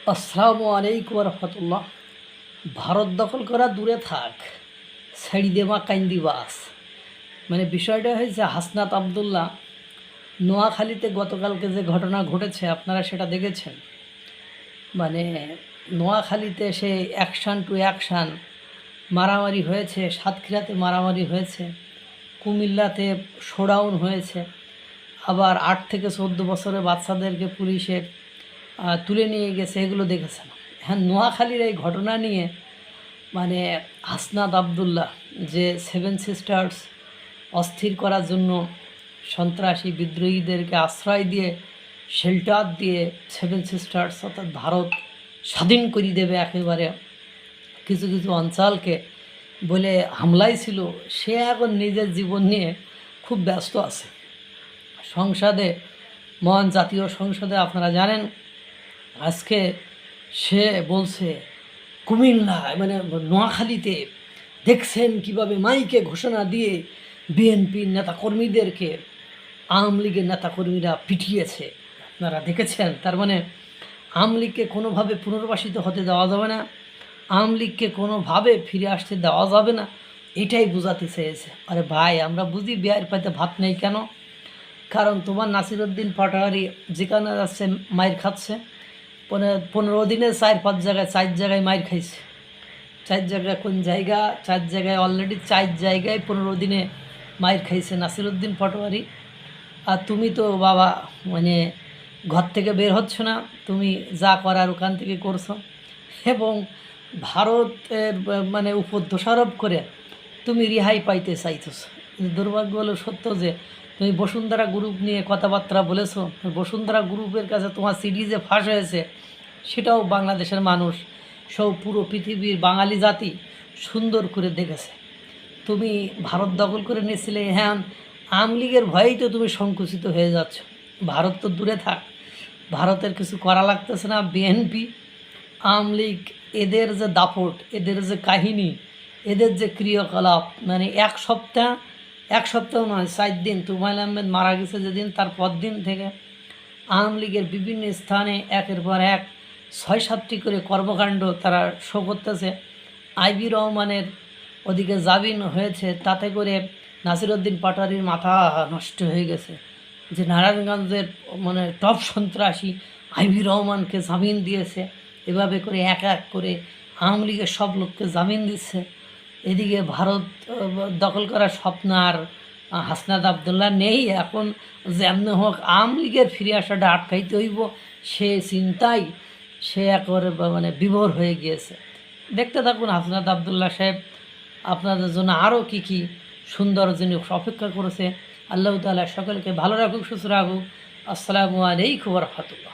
আসসালামু আলাইকুম রহমতুল্লাহ। ভারত দখল করা দূরে থাক, ছেড়ি দেমা কাইন্দি বাস। মানে বিষয়টা হয়েছে হাসনাত আবদুল্লাহ নোয়াখালীতে গতকালকে যে ঘটনা ঘটেছে আপনারা সেটা দেখেছেন। মানে নোয়াখালীতে সে অ্যাকশান টু অ্যাকশান মারামারি হয়েছে, সাতক্ষীরাতে মারামারি হয়েছে, কুমিল্লাতে শোডাউন হয়েছে, আবার ৮ থেকে ১৪ বছরের বাচ্চাদেরকে পুলিশের তুলে নিয়ে গেছে, এগুলো দেখেছেন। হ্যাঁ, নোয়াখালীর এই ঘটনা নিয়ে মানে হাসনাত আবদুল্লাহ যে 7 সিস্টার্স অস্থির করার জন্য সন্ত্রাসী বিদ্রোহীদেরকে আশ্রয় দিয়ে শেল্টার দিয়ে 7 সিস্টার্স অর্থাৎ ভারত স্বাধীন করে দেবে একেবারে কিছু কিছু অঞ্চলকে বলে হামলাই ছিল, সে এখন নিজের জীবন নিয়ে খুব ব্যস্ত আছে। সংসদে, মহান জাতীয় সংসদে আপনারা জানেন আজকে সে বলছে কুমিল্লা মানে নোয়াখালীতে দেখছেন কিভাবে মাইকে ঘোষণা দিয়ে বিএনপির নেতাকর্মীদেরকে আওয়ামী লীগের নেতাকর্মীরা পিটিয়েছে, আপনারা দেখেছেন। তার মানে আওয়ামী লীগকে কোনোভাবে পুনর্বাসিত হতে দেওয়া যাবে না, আওয়ামী লীগকে কোনোভাবে ফিরে আসতে দেওয়া যাবে না, এটাই বোঝাতে চেয়েছে। আরে ভাই, আমরা বুঝি বিয়ের পাইতে ভাত নেই কেন? কারণ তোমার নাসিরউদ্দিন পাটোয়ারি যেখানে যাচ্ছে মাইর খাচ্ছে, 15 দিনে 4-5 জায়গায় 4 জায়গায় মাইর খাইছে। 4 জায়গায় কোন জায়গা? 4 জায়গায় অলরেডি 4 জায়গায় 15 দিনে মাইর খাইছে নাসিরউদ্দিন পাটোয়ারি। আর তুমি তো বাবা মানে ঘর থেকে বের হচ্ছ না, তুমি যা করার ওখান থেকে করছো এবং ভারতের মানে উপর দোষারোপ করে তুমি রেহাই পাইতে চাইতেছ। দুর্ভাগ্য হলো সত্য যে তুমি বসুন্ধরা গ্রুপ নিয়ে কথাবার্তা বলেছো, বসুন্ধরা গ্রুপের কাছে তোমার সিডি যে ফাঁস হয়েছে সেটাও বাংলাদেশের মানুষ সব পুরো পৃথিবীর বাঙালি জাতি সুন্দর করে দেখেছে। তুমি ভারত দখল করে নিয়েছিলে, হ্যাঁ আওয়ামী লীগের ভয়েই তো তুমি সংকুচিত হয়ে যাচ্ছ। ভারত তো দূরে থাক, ভারতের কিছু করা লাগতেছে না। বিএনপি, আওয়ামী লীগ, এদের যে দাপট, এদের যে কাহিনী, এদের যে ক্রিয়াকলাপ, মানে এক সপ্তাহ নয় 4 দিন তুমাইল আহমেদ মারা গেছে যেদিন, তার পরদিন থেকে আওয়ামী লীগের বিভিন্ন স্থানে একের পর এক 6-7টি করে কর্মকাণ্ড তারা শো করতেছে। আইবি রহমানের ওদিকে জামিন হয়েছে, তাতে করে নাসিরউদ্দিন পাটোয়ারির মাথা নষ্ট হয়ে গেছে যে নারায়ণগঞ্জের মানে টপ সন্ত্রাসী আইবি রহমানকে জামিন দিয়েছে। এভাবে করে এক এক করে আওয়ামী লীগের সব লোককে জামিন দিচ্ছে। এদিকে ভারত দখল করার স্বপ্ন আর হাসনাত আবদুল্লাহ নেই। এখন যেমনি হোক আওয়ামী লীগের ফিরে আসাটা আটকাইতে হইব, সে চিন্তায় সে একবারে মানে বিভোর হয়ে গিয়েছে। দেখতে থাকুন হাসনাত আবদুল্লাহ সাহেব আপনাদের জন্য আরও কী কী সুন্দর জিনিস অপেক্ষা করেছে। আল্লাহ তাআলা সকলকে ভালো রাখুক, সুস্থ রাখুক। আসসালামু আলাইকুম ওয়া রাহমাতুল্লাহ।